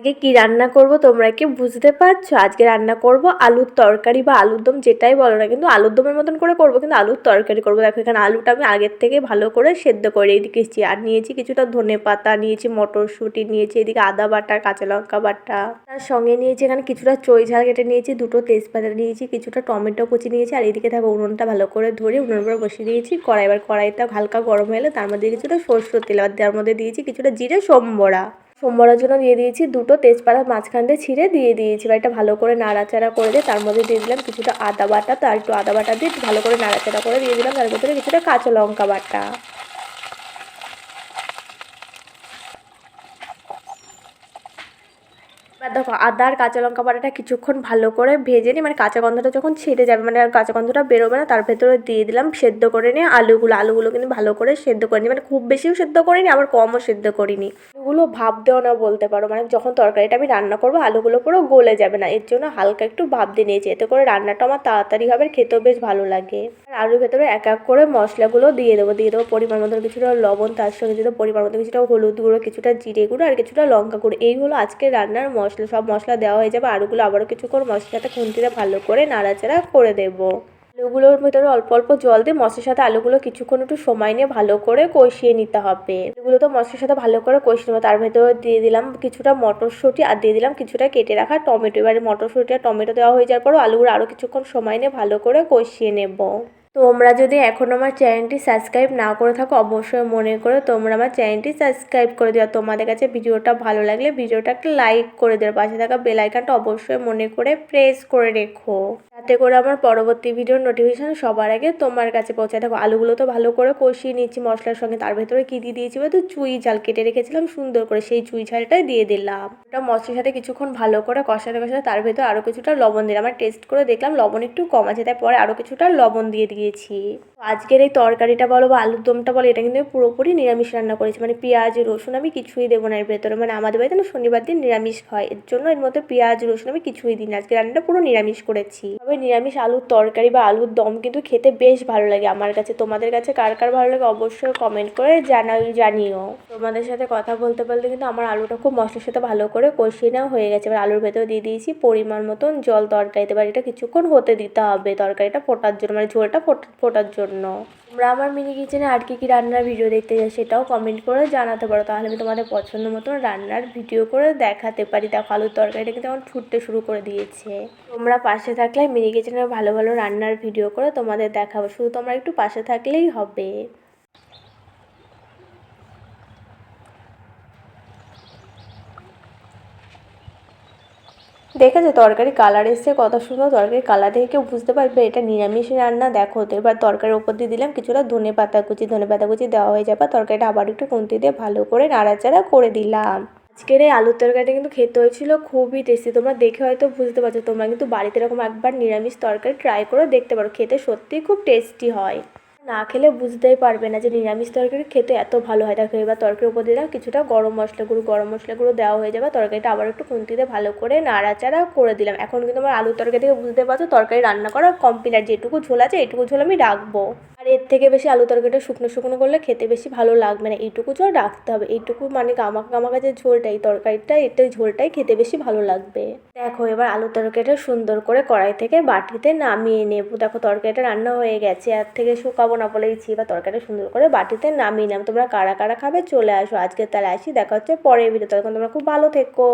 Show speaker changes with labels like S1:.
S1: আজকে কি রান্না করব তোমরা কি বুঝতে পারছো? আজকে রান্না করব আলুর তরকারি বা আলুর দম, যেটাই বলো না, কিন্তু আলুর দমের মতন করে করব, কিন্তু আলুর তরকারি করব। দেখো এখানে আলুটা আমি আগের থেকে ভালো করে সেদ্ধ করে রেখেছি, আর নিয়েছি কিছুটা ধনেপাতা, নিয়েছি মটরশুঁটি, নিয়েছি এদিকে আদা বাটা, কাঁচা লঙ্কা বাটা, তার সঙ্গে নিয়েছি এখানে কিছুটা চই ঝাল কেটে নিয়েছি, দুটো তেজপাতা নিয়েছি, কিছুটা টমেটো কুচি নিয়েছি। আর এদিকে থাকো উনুনটা ভালো করে ধরে উনুনের উপর বসিয়ে দিয়েছি কড়াই। এবার কড়াইটা হালকা গরম হলে তার মধ্যে কিছুটা সরষের তেল, আর তার মধ্যে দিয়েছি কিছুটা জিরে সোমবারের জন্য দিয়ে দিয়েছি দুটো তেজপাতা মাঝখান দিয়ে ছিঁড়ে দিয়ে দিয়েছি। এবার এটা ভালো করে নাড়াচাড়া করে দিয়ে তার মধ্যে দিয়ে দিলাম কিছুটা আদা বাটা, তার একটু আদা বাটা দিয়ে ভালো করে নাড়াচাড়া করে দিয়ে দিলাম তার ভিতরে কিছুটা কাঁচা লঙ্কা বাটা। এবার দেখো আদা আর কাঁচা লঙ্কা বাটাটা কিছুক্ষণ ভালো করে ভেজে নিই, মানে কাঁচা গন্ধটা যখন ছেড়ে যাবে, মানে আর কাঁচা গন্ধটা বেরোবে না, তার ভেতরে দিয়ে দিলাম সেদ্ধ করে নিয়ে আলুগুলো কিন্তু ভালো করে সেদ্ধ করে নিই, মানে খুব বেশিও সেদ্ধ করিনি আবার কমও সেদ্ধ করিনি। আলুগুলো ভাপ দেওয়া না বলতে পারো, মানে যখন তরকারিটা আমি রান্না করবো আলুগুলো পুরো গলে যাবে না, এর জন্য হালকা একটু ভাপ দিয়ে নিয়েছি, এতে করে রান্নাটা আমার তাড়াতাড়ি হবে, খেতেও বেশ ভালো লাগে। আর আলুর ভেতরে এক এক করে মশলাগুলো দিয়ে দেবো পরিমাণ মতো কিছুটা লবণ, তার সঙ্গে দিয়ে দেবো পরিমাণ মতো কিছুটা হলুদ গুঁড়ো, কিছুটা জিরে গুঁড়ো আর কিছুটা লঙ্কা গুঁড়ো। এই হলো আজকে রান্নার মশলা, সব মশলা দেওয়া হয়ে যাবে। আলুগুলো আবারও কিছুক্ষণ মশলার সাথে খুন্তিতে ভালো করে নাড়াচাড়া করে দেবো। আলুগুলোর ভিতরে অল্প অল্প জল দিয়ে মশলার সাথে আলুগুলো কিছুক্ষণ একটু সময় নিয়ে ভালো করে কষিয়ে নিতে হবে। আলুগুলো তো মশলার সাথে ভালো করে কষিয়ে নেবো, তার ভেতরে দিয়ে দিলাম কিছুটা মটরশুঁটি আর দিয়ে দিলাম কিছুটা কেটে রাখা টমেটো। এবারে মটরশুঁটি আর টমেটো দেওয়া হয়ে যাওয়ার পরও আলুগুলো আরও কিছুক্ষণ সময় নিয়ে ভালো করে কষিয়ে নেব। তোমরা যদি এখনও আমার চ্যানেলটি সাবস্ক্রাইব না করে থাকো অবশ্যই মনে করে তোমরা আমার চ্যানেলটি সাবস্ক্রাইব করে দিও। তোমাদের কাছে ভিডিওটা ভালো লাগলে ভিডিওটা একটা লাইক করে দেওয়ার, পাশে থাকা বেল আইকনটা অবশ্যই মনে করে প্রেস করে রেখো, যাতে করে আমার পরবর্তী ভিডিওর নোটিফিকেশন সবার আগে তোমার কাছে পৌঁছায়। দেখো আলুগুলো তো ভালো করে কষিয়ে নিচ্ছি মশলার সঙ্গে, তার ভেতরে কী দিয়ে দিয়েছি বলতো চুই ঝাল কেটে রেখেছিলাম সুন্দর করে, সেই চুই ঝালটাই দিয়ে দিলাম। ওটা মশলার সাথে কিছুক্ষণ ভালো করে কষাতে কষাতে তার ভেতরে আরও কিছুটা লবণ দিলাম। আমার টেস্ট করে দেখলাম লবণ একটু কম আছে, তাই পরে আরও কিছুটা লবণ দিয়ে দিয়েছি। আজকের এই তরকারিটা বলো বা আলুর দমটা বলো, এটা কিন্তু পুরোপুরি নিরামিষ রান্না করেছি, মানে পেঁয়াজ রসুন আমি কিছুই দেবো না এর ভেতরে, মানে আমাদের বাড়িতে না শনিবার দিন নিরামিষ হয়, এর জন্য এর মধ্যে পেঁয়াজ রসুন আমি কিছুই দিই না। আজকে রান্নাটা পুরো নিরামিষ করেছি। তবে নিরামিষ আলুর তরকারি বা আলুর দম কিন্তু খেতে বেশ ভালো লাগে আমার কাছে। তোমাদের কাছে কার কার ভালো লাগে অবশ্যই কমেন্ট করে জানিও। তোমাদের সাথে কথা বলতে বলতে কিন্তু আমার আলুটা খুব মশলার সাথে ভালো করে কষিয়ে নেওয়া হয়ে গেছে। এবার আলুর ভেতরে দিয়ে দিয়েছি পরিমাণ মতন জল তরকারিতে। এবার এটা কিছুক্ষণ হতে দিতে হবে তরকারিটা ফোটার জন্য, মানে ঝোলটা ফোটার জন্য। তোমরা আমার মিনি কিচেনে আর কি রান্নার ভিডিও দেখতে চাই সেটাও কমেন্ট করে জানাতে পারো, তাহলে আমি তোমাদের পছন্দ মতন রান্নার ভিডিও করে দেখাতে পারি। দেখো আলুর তরকারিটা কিন্তু আমার ফুটতে শুরু করে দিয়েছে। তোমরা পাশে থাকলে মিনি কিচেনের ভালো ভালো রান্নার ভিডিও করে তোমাদের দেখাবো, শুধু তোমরা একটু পাশে থাকলেই হবে। দেখেছো তরকারি কালার এসছে কত সুন্দর, তরকারি কালার দেখে কেউ বুঝতে পারবে এটা নিরামিষ রান্না। দেখো তো এবার তরকারির ওপর দিয়ে দিলাম কিছুটা ধনেপাতা কুচি দেওয়া হয়ে যাবে, তরকারিটা আবার একটু খুন্তি দিয়ে ভালো করে নাড়াচাড়া করে দিলাম। আজকের এই আলুর তরকারিটা কিন্তু খেতে হয়েছিল খুবই টেস্টি, তোমরা দেখে হয়তো বুঝতে পারছো। তোমরা কিন্তু বাড়িতে এরকম একবার নিরামিষ তরকারি ট্রাই করে দেখতে পারো, খেতে সত্যিই খুব টেস্টি হয়। না খেলে বুঝতেই পারবে না যে নিরামিষ তরকারি খেতে এত ভালো হয়। দেখো এবার তরকারির উপর দিলাম কিছুটা গরম মশলা গুঁড়ো দেওয়া হয়ে যাবে, তরকারিটা আবার একটু খুন্তিতে ভালো করে নাড়াচাড়া করে দিলাম। এখন কিন্তু আমার আলুর তরকারি থেকে বুঝতে পারছো তরকারি রান্না করা কমপ্লিট, আর যেটুকু ঝোল আছে এইটুকু ঝোল আমি রাখবো। আর এর থেকে বেশি আলু তরকারিটা শুকনো শুকনো করলে খেতে বেশি ভালো লাগবে না, এইটুকু ঝোল রাখতে হবে। এইটুকু মানে গামাখা যে ঝোলটা, এই তরকারিটা এটাই ঝোলটাই খেতে বেশি ভালো লাগবে। দেখো এবার আলু তরকারিটা সুন্দর করে কড়াই থেকে বাটিতে নামিয়ে নেব। দেখো তরকারিটা রান্না হয়ে গেছে, এর থেকে শুকাবো না বলেইছি। এবার তরকারিটা সুন্দর করে বাটিতে নামিয়ে নাম। তোমরা কারা কারা খাবে চলে আসো। আজকে তাহলে আসি, দেখা হচ্ছে পরের ভিডিও। তখন তোমরা খুব ভালো থেকো।